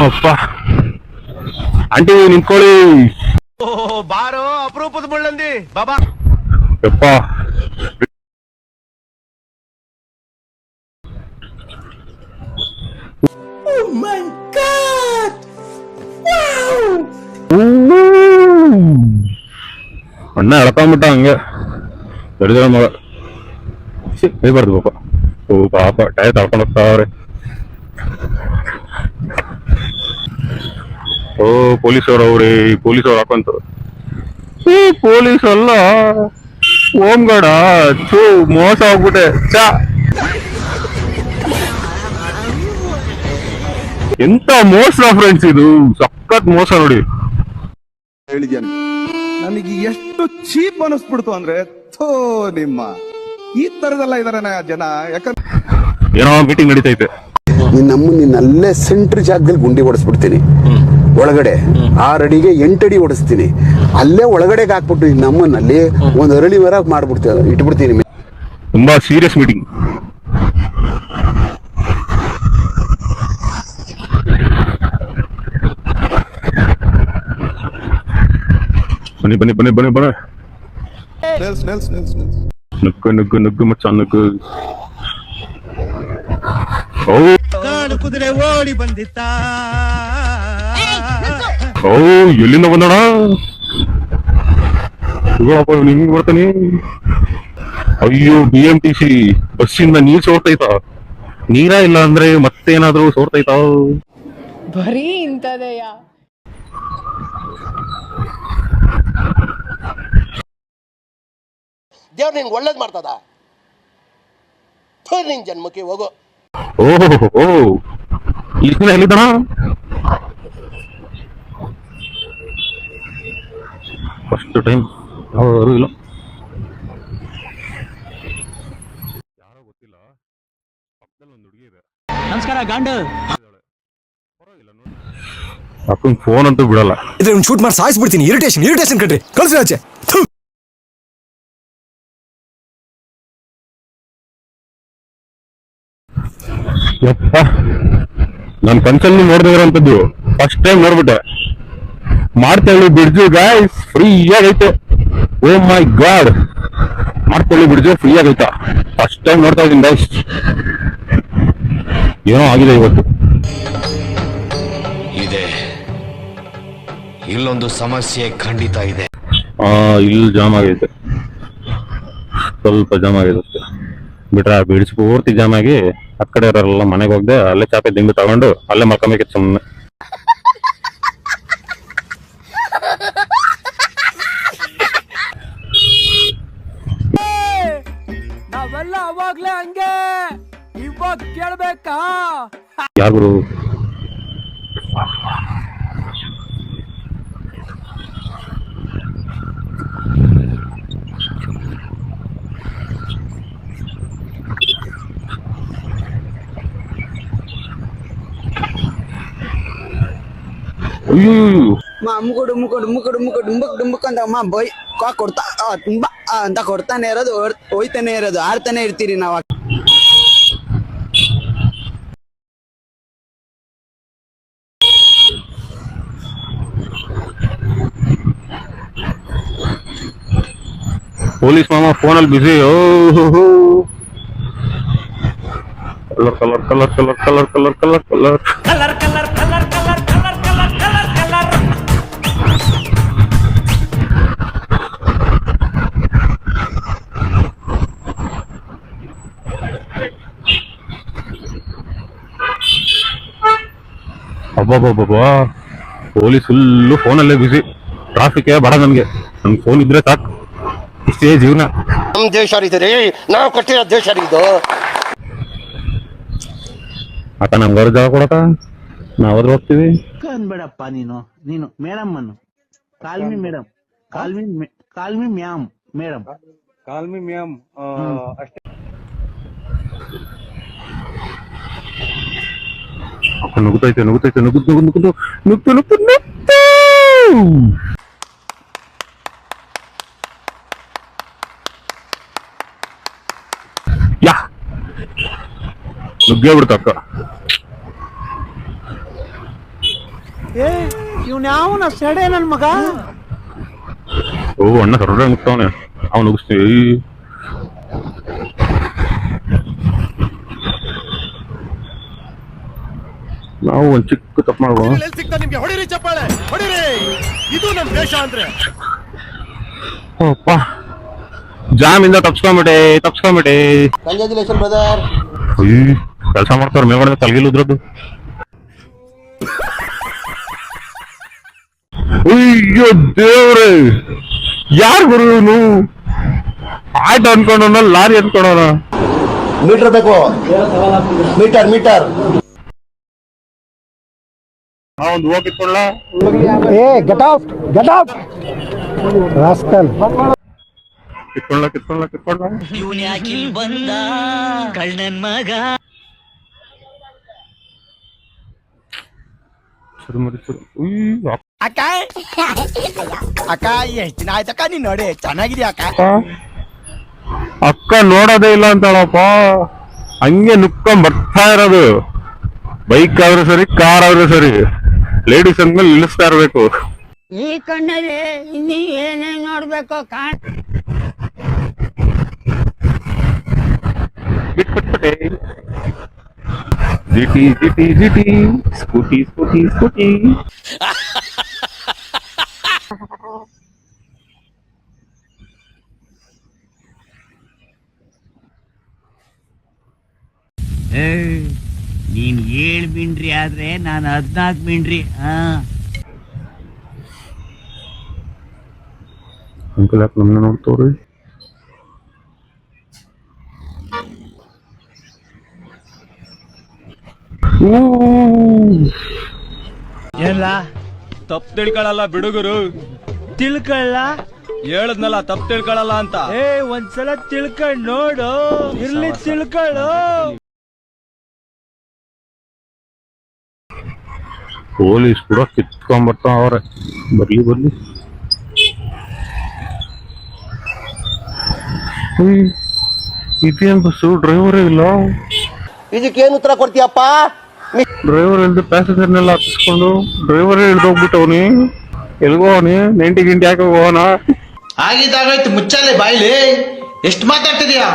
ಅಪ್ಪ ಆಂಟಿ ನಿಂತ್ಕೊಳ್ಳಿ. ಬಾರೋ ಅಪರೂಪದ ಮುಳ್ಳಂದಿ ಬಾಬಾ. ಯಪ್ಪ ಅಣ್ಣ ಎಳ್ಕೊಂಬಿಟ್ಟ ಹಂಗೆ ದೊಡ್ಡ ಮಗ ಬೈಬಾರ್ದು ಪಾಪ. ಓ ಪಾಪ ಟೈರ್ ತಳ್ಕೊಂಡು ಹೋಗ್ತಾವ್ರೆ. ಓ ಪೊಲೀಸ್ ಅವ್ರ ಅವ್ರಿ ಪೊಲೀಸ್ ಅವ್ರು ಹಾಕೊಂತ ಪೊಲೀಸ್ ಅಲ್ಲ ಹೋಮ್ ಗಾರ್ಡ. ಚೂ ಮೋಸ ಹೋಗ್ಬಿಟ್ಟೆ. ಚಾ ಎಂತ ಮೋಸ ಫ್ರೆಂಡ್ಸ್, ಇದು ಸಖತ್ ಮೋಸ ನೋಡಿ. ಹೇಳಿದ್ಯಾನೆ ನನಗೆ ಎಷ್ಟು ಚೀಪ್ ಅನಿಸ್ಬಿಡ್ತು ಅಂದ್ರೆ ಥೋ ನಿಮ್ಮ ಈ ತರದೆಲ್ಲ ಇದಾರೆ ಜನ. ಯಾಕಂದ್ರೆ ಏನೋ ಮೀಟಿಂಗ್ ನಡೀತೈತೆ. ನಿನ್ನ ಅಲ್ಲೇ ಸೆಂಟ್ರ್ ಜಾಗದಲ್ಲಿ ಗುಂಡಿ ಹೊಡೆಸ್ಬಿಡ್ತೀನಿ. ಒಳಗಡೆ 6 ಅಡಿಗೆ 8 ಅಡಿ ಹೊಡೆಸ್ತೀನಿ. ಅಲ್ಲೇ ಒಳಗಡೆಗೆ ಹಾಕ್ಬಿಟ್ಟು ನಮ್ಮನ್ನಲ್ಲಿ ಒಂದು ಅರಳಿ ಮರ ಮಾಡ್ಬಿಡ್ತೀನಿ, ಇಟ್ಬಿಡ್ತೀನಿ. ತುಂಬಾ ಸೀರಿಯಸ್ ಮೀಟಿಂಗ್. ಬನ್ನಿ ಬನ್ನಿ ಬನ್ನಿ ಬನ್ನಿ ಬನ್ನಿ. ನುಗ್ಗು ನುಗ್ಗು ನುಗ್ಗು ಮಚ್ಚ ನುಗ್ಗು. ಕುದುರೆ ಓಡಿ ಬಂದಿತ್ತ. ಓ ಎಲ್ಲಿಂದ ಬಂದಣ? ನಿಂಗೆ ಬರ್ತಾನೆ. ಅಯ್ಯೋ BMTC ಬಸ್ಸಿಂದ ನೀರ್ ಸೋರ್ತೈತ. ನೀರ ಇಲ್ಲ ಅಂದ್ರೆ ಮತ್ತೇನಾದ್ರೂ ಸೋರ್ತೈತ. ಬರೀ ಇಂಥದೆಯ. ದೇವ್ರು ನಿನ್ಗೆ ಒಳ್ಳೇದ್ ಮಾಡ್ತದ. ನಿನ್ ಜನ್ಮಕ್ಕೆ ಹೋಗೋ. ಓಹೋ ಇಲ್ಲಿ ಎಲ್ಲಿದ್ದಣ? ಫಸ್ಟ್ ಟೈಮ್ ಯಾರು ಇಲ್ಲ, ಯಾರೋ ಗೊತ್ತಿಲ್ಲ. ಪಕ್ಕದಲ್ಲಿ ಒಂದು ಹುಡುಗಿ ಇದೆ. ನಮಸ್ಕಾರ ಗಾಂಡು. ಅಕ್ಕಂಗೆ ಫೋನ್ ಅಂತೂ ಬಿಡಲ್ಲ. ಇದ್ರೆ ಶೂಟ್ ಮಾಡಿ ಸಾಯಿಸ್ಬಿಡ್ತೀನಿ. ಇರಿಟೇಷನ್ ಕಣ್ರಿ, ಕಳ್ಸಿ ಆಚೆ. ಯಪ್ಪ ನಾನು ಕನ್ಸಲ್ಲಿ ನೋಡ್ದಿರೋಂಥದ್ದು first time ನೋಡ್ಬಿಟ್ಟೆ. ಮಾಡ್ತೇಳಿ bridge guys free ಆಗೈತೆ. ಓ ಮೈ ಗಾಡ್, ಮಾಡ್ತೇಳಿ ಬಿಡ್ಜು ಫ್ರೀ ಆಗೈತಾ. ಫಸ್ಟ್ ಟೈಮ್ ನೋಡ್ತಾ ಇದ್ದೀನಿ ಗೈಸ್. ಏನೋ ಆಗಿದೆ ಇವತ್ತು. ಇದೆ ಇಲ್ಲೊಂದು ಸಮಸ್ಯೆ ಖಂಡಿತ ಇದೆ. ಇಲ್ಲಿ ಜಾಮ್ ಆಗೈತೆ, ಸ್ವಲ್ಪ ಜಾಮ್ ಆಗಿದೆ ಅಷ್ಟೇ. ಬಿಟ್ರೆ ಬಿಡಿಸಿ ಪೂರ್ತಿ ಜಾಮ್ ಆಗಿ ಆ ಕಡೆ ಇರೋರೆಲ್ಲ ಮನೆಗೆ ಹೋಗದೆ ಅಲ್ಲೇ ಚಾಪೆ ದಿಂಬಿ ತಗೊಂಡು ಅಲ್ಲೇ ಮಲ್ಕೊಬೇಕಿತ್ತು ಸುಮ್ಮನೆ. ನಾವೆಲ್ಲ ಅವಾಗ್ಲೇ ಹಂಗೆ, ಇವಾಗ ಕೇಳ್ಬೇಕಾ? ಯಾರು ಡುಂಬಕ್ ಅಂತ ಅಮ್ಮ ಬೈ ಕೊಡ್ತಾ ತುಂಬಾ ಅಂತ ಕೊಡ್ತಾನೆ ಇರೋದು, ಹೋಯ್ತಾನೆ ಇರೋದು, ಆಡ್ತಾನೆ ಇರ್ತೀರಿ ನಾವ್. ಪೊಲೀಸ್ ಮಾಮ ಫೋನಲ್ಲಿ ಬಿಸಿ. Colour colour colour colour colour colour colour colour colour colour colour colour colour colour colour colour. ಅಬ್ಬಬ್ಬಬ್ಬಾ, ಪೊಲೀಸ್ ಫುಲ್ಲು ಫೋನಲ್ಲೇ ಬಿಸಿ. ಟ್ರಾಫಿಕ್ ಬೇಡ ನನ್ಗೆ ಫೋನ್ ಇದ್ರೆ ಸಾಕು, ಇಷ್ಟೇ ಜೀವನ. ನಮ್ ದೇಶ ರೀ, ನಾವು ಕಟ್ಟಿರೋ ದೇಶ ಇದು. ಆತ ನಮ್ಗಾರು ಜಾಗ ಕೊಡಕ ನಾವಾದ್ರೂ ಹೋಗ್ತೀವಿ. ಅನ್ಬೇಡಪ್ಪ ನೀನು ಮೇಡಮ್ ಅನ್ನು. Call me madam, call me ma'am madam, call me ma'am ಅಷ್ಟೇ. ನುಗ್ತೈತೆ ನುಗ್ತೈತೆ ನುಗ್ದು ನುಗ್ದು ನುಗ್ತು ನುಗ್ತು ನುಗ್ತು. ಯಾ ನುಗ್ಗೇ ಬಿಡ್ತಕ್ಕ. ಇವ್ನ ಯಾವನ ಸೆಡೆ ನನ್ ಮಗ. ಓ ಅಣ್ಣ ಹೊರಡ ಮುಗ್ತಾವನೆ ಅವ್ನು ನುಗ್ಸ್ತೀವಿ. ನಾವು ಒಂದ್ ಚಿಕ್ಕ ತಪ್ಪು ಮಾಡ್ಬೋದು. ಸಿಗ್ತಾ ನಿಮ್ಗೆ ಹೊಡಿರಿ ಚಪ್ಪಾಳೆ ಹೊಡಿರಿ. ಇದು ನಮ್ ದೇಶ ಅಂದ್ರೆ. ಓಪ್ಪ ಜಾಮಿಂದ ತಪ್ಸ್ಕೊಂಬಿಟ್ಟೆ. Congratulation brother. ಕೆಲಸ ಮಾಡ್ತಾರ ಮೇಲ್ಗಡೆ ತಲೆಗಿಲ್ ಉದ್ರದ್ದು. ಅಯ್ಯೋ ದೇವ್ರೆ, ಯಾರು ಗುರು ಇವನು? ಆಟೋ ಅನ್ಕೊಂಡವನ ಲಾರಿ ಅನ್ಕೊಂಡವನ? ಮೀಟರ್ ಬೇಕು, ಮೀಟರ್. ಒಂದು ಹೋಗಿಟ್ಕೊಳ್ಳ. ಕಿತ್ಕೊಳ್ಳ. ಇವನ್ ಯಾಕೆ ಬಂದ ಕಳ್ಳನ್ ಮಗ. ಅಕ್ಕ ಅಕ್ಕ ಎಷ್ಟ್ ದಿನ ಆಯ್ತಕ್ಕ ನೀನ್ ನೋಡಿ ಚೆನ್ನಾಗಿದ್ಯಾ ಅಕ್ಕ. ಅಕ್ಕ ನೋಡೋದೇ ಇಲ್ಲ ಅಂತಾಳಪ್ಪ. ಹಂಗೆ ನುಕ್ಕೊಂಡ್ ಬರ್ತಾ ಇರೋದು. ಬೈಕ್ ಆದ್ರೂ ಸರಿ, ಕಾರ್ ಆದ್ರೂ ಸರಿ, ಲೇಡೀಸ್ ಅಂದ್ಮೇಲೆ ನಿಲ್ಲಿಸ್ತಾ ಇರ್ಬೇಕು. ಈ ಕಣ್ಣಲ್ಲಿ ಇನ್ನೀ ಏನೇನ್ ನೋಡ್ಬೇಕು ಬಿಟ್ಬಿಟ್ಬಿಟ್ಟೆ. ಜಿಟಿ ಸ್ಕೂಟಿ. ನೀನ್ 7 ಮಿಂಡ್ರಿ ಆದ್ರೆ ನಾನು 14 ಮಿಂಡ್ರಿ. ಅಂಕಲ್ ಯಾಕೆ ನಮ್ಮನ್ನ ನೋಡ್ತವ್ರಿ? ಏನ್ಲ ತಪ್ಪು ತಿಳ್ಕೊಳಲ್ಲ ಬಿಡುಗರು. ತಿಳ್ಕೊಳ್ಳ ಹೇಳದ್ನಲ್ಲ ತಪ್ಪು ತಿಳ್ಕೊಳಲ್ಲ ಅಂತ. ಒಂದ್ಸಲ ತಿಳ್ಕೊಂಡ್ ನೋಡು. ಇರ್ಲಿ ತಿಳ್ಕೊಳ್ಳು. ಪೊಲೀಸ್ ಕೂಡ ಕಿತ್ಕೊಂಡ್ಬರ್ತಾ ಅವ್ರೆ. ಬರ್ಲಿ. ಇದೇನ್ ಬಸ್ಸು, ಡ್ರೈವರೇ ಇಲ್ಲ. ಇದಕ್ಕೇನು ಉತ್ತರ ಕೊಡ್ತೀಯಪ್ಪ? ಡ್ರೈವರ್ ಇಲ್ದು ಪ್ಯಾಸೆಂಜರ್ನೆಲ್ಲ ಹತ್ತಿಸ್ಕೊಂಡು ಡ್ರೈವರೇ ಇಳ್ದೋಗ್ಬಿಟ್ಟವನಿ. ಎಲ್ಗೋ ಅವನಿ 90 ಗಿಂಟಿ ಹಾಕಿ ಹೋಗೋಣ. ಆಗಿದ್ದಾಗಾಯ್ತು, ಮುಚ್ಚಾಲೆ ಬಾಯ್ಲಿ. ಎಷ್ಟು ಮಾತಾಡ್ತಿದ್ಯಾ?